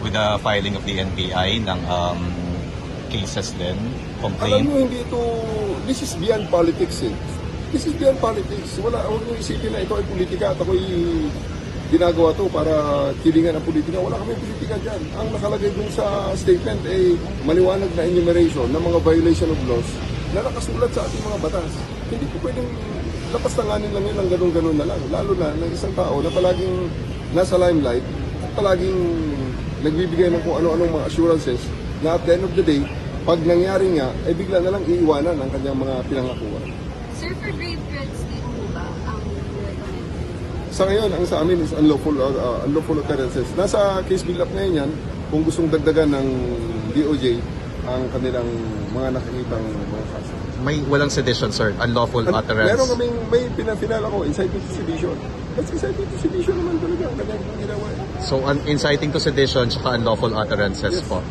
with the filing of the NBI ng cases din, Alam complaint. nyo, hindi ito, this is beyond politics eh. This is beyond politics. Huwag nyo isipin na ito ay politika at ako'y ginagawa to para kilingan ang politika. Wala kami politika dyan. Ang nakalagay dun sa statement ay maliwanag na enumeration ng mga violation of laws na nakasulat sa ating mga batas. Hindi ko pwedeng lapastanganin lang yun ng ganun-ganun na lang. Lalo na ng isang tao na palaging nasa limelight at palaging nagbibigay ng kung ano-anong mga assurances na at the end of the day, pag nangyari nga, ay bigla na lang iiwanan ang kanyang mga pinangakuan. Sir, for grave threats din po ba ang recommended? Sa ngayon, ang sa amin is unlawful occurrences. Nasa case build-up ngayon yan, kung gustong dagdagan ng DOJ ang kanilang mga nakikitang mga kaso. May walang sedition, sir, unlawful utterance. Meron kaming, may pinal ako, inciting to sedition. That's inciting to sedition naman talaga ang kanyang ginawa. So, inciting to sedition tsaka unlawful utterances po.